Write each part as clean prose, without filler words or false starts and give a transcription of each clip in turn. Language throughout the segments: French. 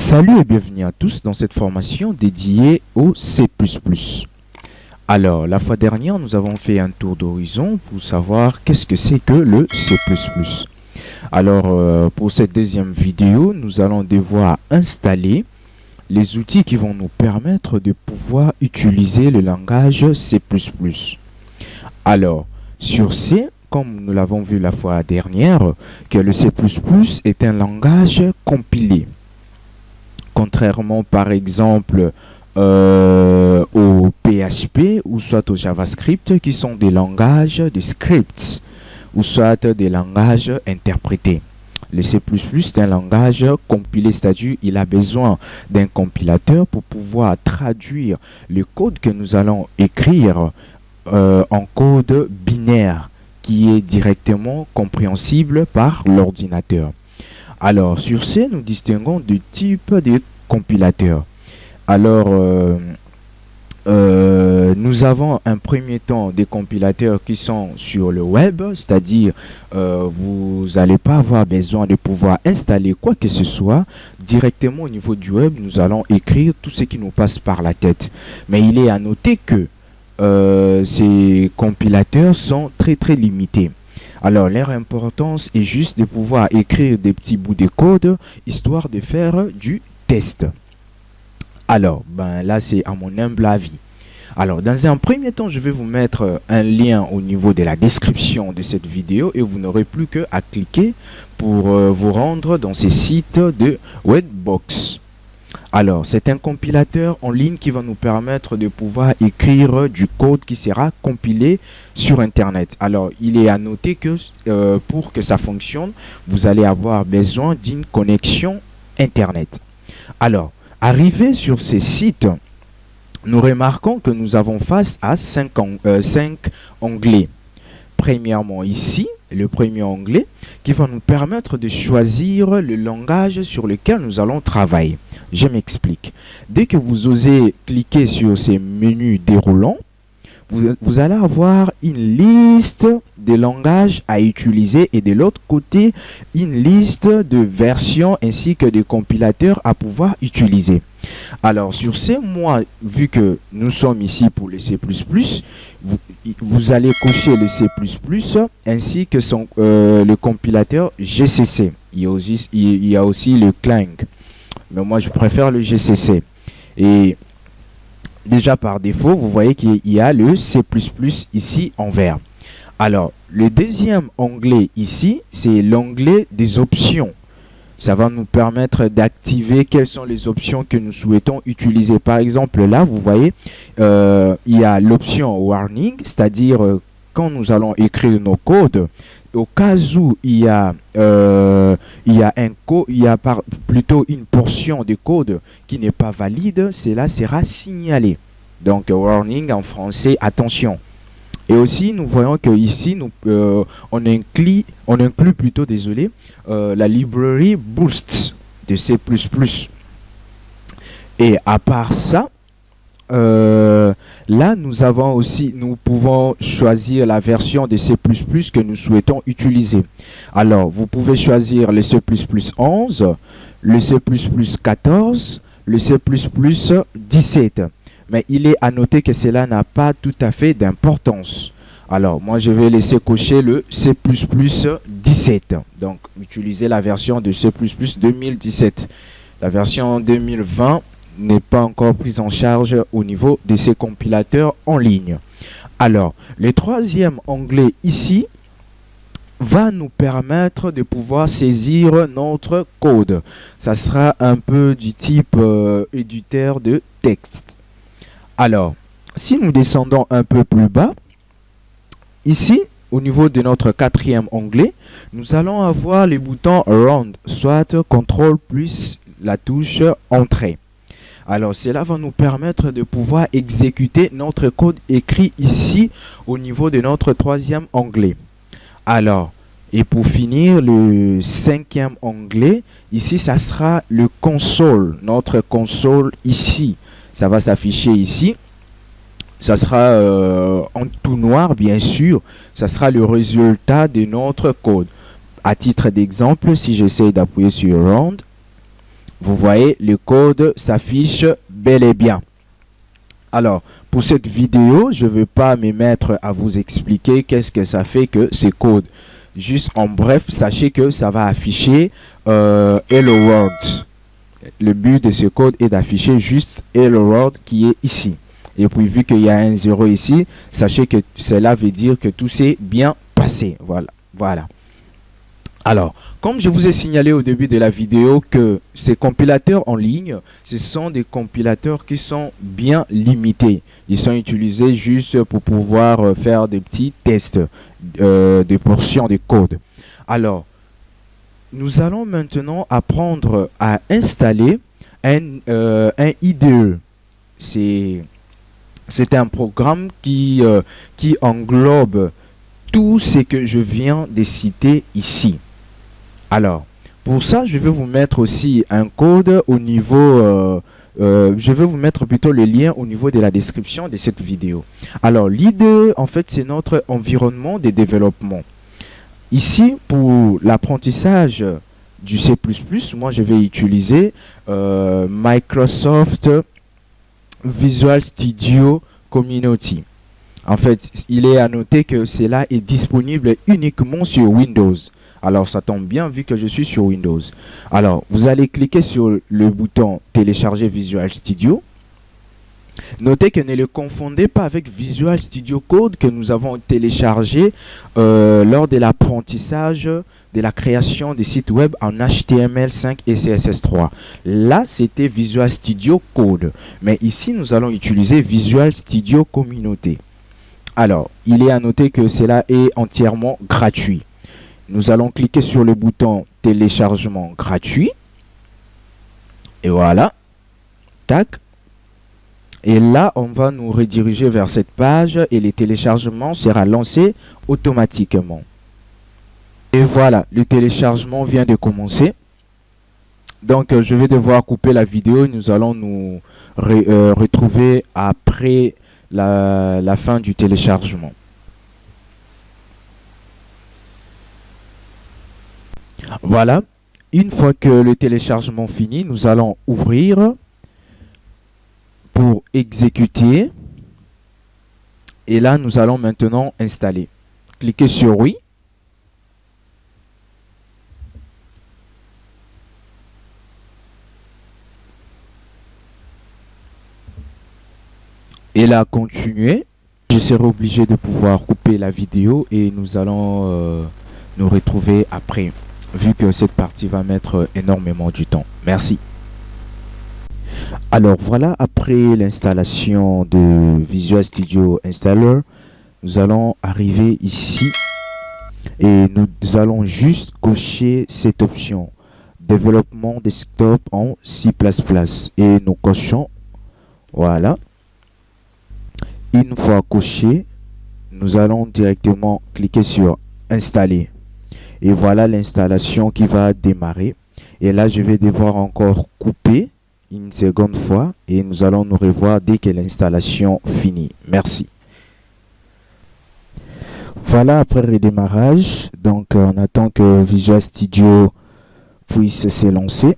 Salut et bienvenue à tous dans cette formation dédiée au C++. Alors, la fois dernière, nous avons fait un tour d'horizon pour savoir qu'est-ce que c'est que le C++. Alors, pour cette deuxième vidéo, nous allons devoir installer les outils qui vont nous permettre de pouvoir utiliser le langage C++. Alors, sur C, comme nous l'avons vu la fois dernière, que le C++ est un langage compilé. Contrairement par exemple au PHP ou soit au JavaScript qui sont des langages de scripts ou soit des langages interprétés. Le C++ est un langage compilé, c'est-à-dire il a besoin d'un compilateur pour pouvoir traduire le code que nous allons écrire en code binaire qui est directement compréhensible par l'ordinateur. Alors, sur C, nous distinguons deux types de compilateurs. Alors, nous avons un premier temps des compilateurs qui sont sur le web, c'est-à-dire vous n'allez pas avoir besoin de pouvoir installer quoi que ce soit directement au niveau du web. Nous allons écrire tout ce qui nous passe par la tête. Mais il est à noter que ces compilateurs sont très limités. Alors, leur importance est juste de pouvoir écrire des petits bouts de code, histoire de faire du test. Alors, là, c'est à mon humble avis. Alors, dans un premier temps, je vais vous mettre un lien au niveau de la description de cette vidéo et vous n'aurez plus qu'à cliquer pour vous rendre dans ces sites de Webbox. Alors, c'est un compilateur en ligne qui va nous permettre de pouvoir écrire du code qui sera compilé sur Internet. Alors, il est à noter que pour que ça fonctionne, vous allez avoir besoin d'une connexion Internet. Alors, arrivé sur ces sites, nous remarquons que nous avons face à 5 onglets. Premièrement, ici, le premier onglet qui va nous permettre de choisir le langage sur lequel nous allons travailler. Je m'explique. Dès que vous osez cliquer sur ces menus déroulants, vous allez avoir une liste de langages à utiliser et de l'autre côté, une liste de versions ainsi que de compilateurs à pouvoir utiliser. Alors sur ce, moi, vu que nous sommes ici pour le C++, vous allez cocher le C++ ainsi que le compilateur GCC. Il y a aussi le Clang. Mais moi, je préfère le GCC. Et déjà par défaut, vous voyez qu'il y a le C++ ici en vert. Alors, le deuxième onglet ici, c'est l'onglet des options. Ça va nous permettre d'activer quelles sont les options que nous souhaitons utiliser. Par exemple, là, vous voyez, il y a l'option warning, c'est-à-dire quand nous allons écrire nos codes, au cas où il y a plutôt une portion de code qui n'est pas valide, cela sera signalé. Donc, warning en français, attention. Et aussi, nous voyons que ici, on inclut plutôt, la librairie Boost de C++. Et à part ça, là, nous pouvons choisir la version de C++ que nous souhaitons utiliser. Alors, vous pouvez choisir le C++ 11, le C++ 14, le C++ 17. Mais il est à noter que cela n'a pas tout à fait d'importance. Alors, moi, je vais laisser cocher le C++ 17. Donc, utiliser la version de C++ 2017. La version 2020 n'est pas encore prise en charge au niveau de ces compilateurs en ligne. Alors, le troisième onglet ici va nous permettre de pouvoir saisir notre code. Ça sera un peu du type éditeur de texte. Alors, si nous descendons un peu plus bas, ici, au niveau de notre quatrième onglet, nous allons avoir les boutons Run, soit CTRL plus la touche Entrée. Alors, cela va nous permettre de pouvoir exécuter notre code écrit ici au niveau de notre troisième onglet. Alors, et pour finir, le cinquième onglet, ici, ça sera le console, notre console ici. Ça va s'afficher ici. Ça sera en tout noir, bien sûr. Ça sera le résultat de notre code. À titre d'exemple, si j'essaie d'appuyer sur Run, Vous voyez, le code s'affiche bel et bien. Alors, pour cette vidéo, je ne vais pas me mettre à vous expliquer qu'est-ce que ça fait que ces codes. Juste en bref, sachez que ça va afficher Hello World. Le but de ce code est d'afficher juste Hello World qui est ici. Et puis, vu qu'il y a un 0 ici, sachez que cela veut dire que tout s'est bien passé. Voilà. Alors, comme je vous ai signalé au début de la vidéo que ces compilateurs en ligne, ce sont des compilateurs qui sont bien limités. Ils sont utilisés juste pour pouvoir faire des petits tests de portions de code. Alors, nous allons maintenant apprendre à installer un IDE. C'est un programme qui englobe tout ce que je viens de citer ici. Alors, pour ça, je vais vous mettre aussi un code au niveau... je vais vous mettre plutôt le lien au niveau de la description de cette vidéo. Alors, l'IDE, en fait, c'est notre environnement de développement. Ici, pour l'apprentissage du C++, moi, je vais utiliser Microsoft Visual Studio Community. En fait, il est à noter que cela est disponible uniquement sur Windows. Alors, ça tombe bien vu que je suis sur Windows. Alors, vous allez cliquer sur le bouton télécharger Visual Studio. Notez que ne le confondez pas avec Visual Studio Code que nous avons téléchargé lors de l'apprentissage de la création des sites web en HTML5 et CSS3. Là, c'était Visual Studio Code. Mais ici, nous allons utiliser Visual Studio Communauté. Alors, il est à noter que cela est entièrement gratuit. Nous allons cliquer sur le bouton téléchargement gratuit. Et voilà. Tac. Et là, on va nous rediriger vers cette page et le téléchargement sera lancé automatiquement. Et voilà, le téléchargement vient de commencer. Donc, je vais devoir couper la vidéo. Nous allons nous retrouver après la fin du téléchargement. Voilà, une fois que le téléchargement finit, nous allons ouvrir pour exécuter. Et là, nous allons maintenant installer. Cliquez sur oui. Et là, continuer. Je serai obligé de pouvoir couper la vidéo et nous allons nous retrouver après, vu que cette partie va mettre énormément du temps. Merci. Alors voilà, après l'installation de Visual Studio Installer, nous allons arriver ici et nous allons juste cocher cette option développement desktop en C++ et nous cochons. Voilà. Une fois coché, nous allons directement cliquer sur installer. Et voilà l'installation qui va démarrer. Et là, je vais devoir encore couper une seconde fois et nous allons nous revoir dès que l'installation finit. Merci. Voilà, après le démarrage, donc on attend que Visual Studio puisse se lancer.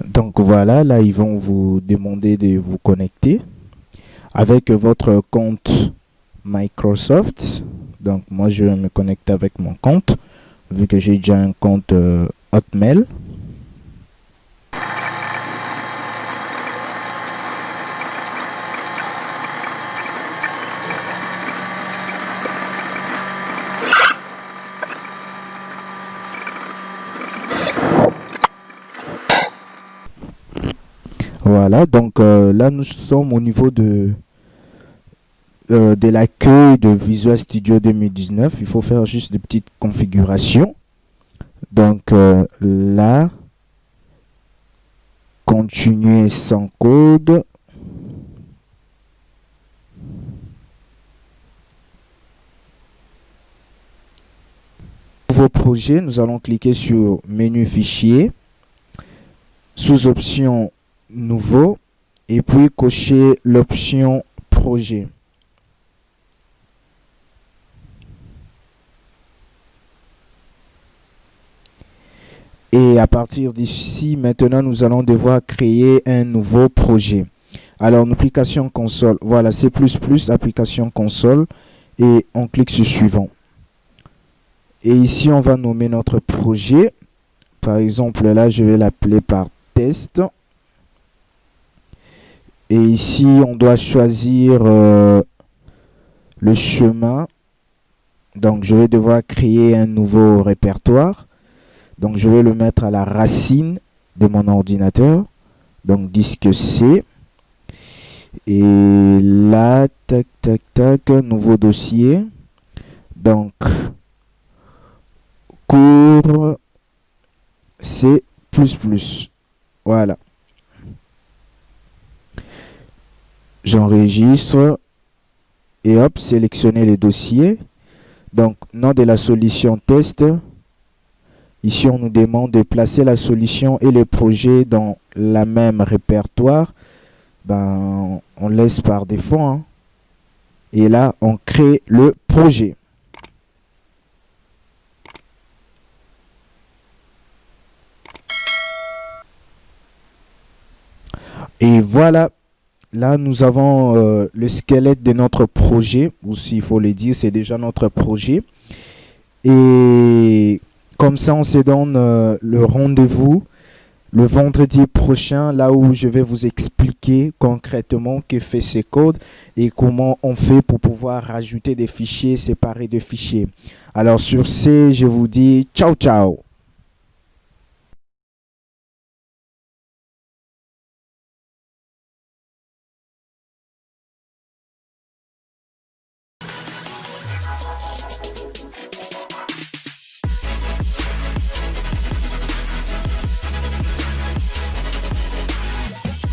Donc voilà, là ils vont vous demander de vous connecter avec votre compte Microsoft. Donc moi je vais me connecter avec mon compte vu que j'ai déjà un compte Hotmail. Voilà, donc là nous sommes au niveau de l'accueil de Visual Studio 2019. Il faut faire juste des petites configurations. Donc là, continuer sans code. Nouveau projet, nous allons cliquer sur menu fichier, sous option nouveau et puis cocher l'option projet. Et à partir d'ici, maintenant, nous allons devoir créer un nouveau projet. Alors, application console, voilà, C++, application console, et on clique sur suivant. Et ici, on va nommer notre projet. Par exemple, là, je vais l'appeler par test. Et ici, on doit choisir le chemin. Donc, je vais devoir créer un nouveau répertoire. Donc, je vais le mettre à la racine de mon ordinateur. Donc, disque C. Et là, tac, tac, tac, nouveau dossier. Donc, cours C++. Voilà. J'enregistre et hop, sélectionner les dossiers. Donc, nom de la solution test. Ici, on nous demande de placer la solution et le projet dans la même répertoire. Ben, on laisse par défaut. Hein. Et là, on crée le projet. Et voilà. Là, nous avons le squelette de notre projet, ou s'il faut le dire, c'est déjà notre projet. Et comme ça, on se donne le rendez-vous le vendredi prochain, là où je vais vous expliquer concrètement que fait ce code et comment on fait pour pouvoir rajouter des fichiers, séparer des fichiers. Alors sur ce, je vous dis ciao, ciao.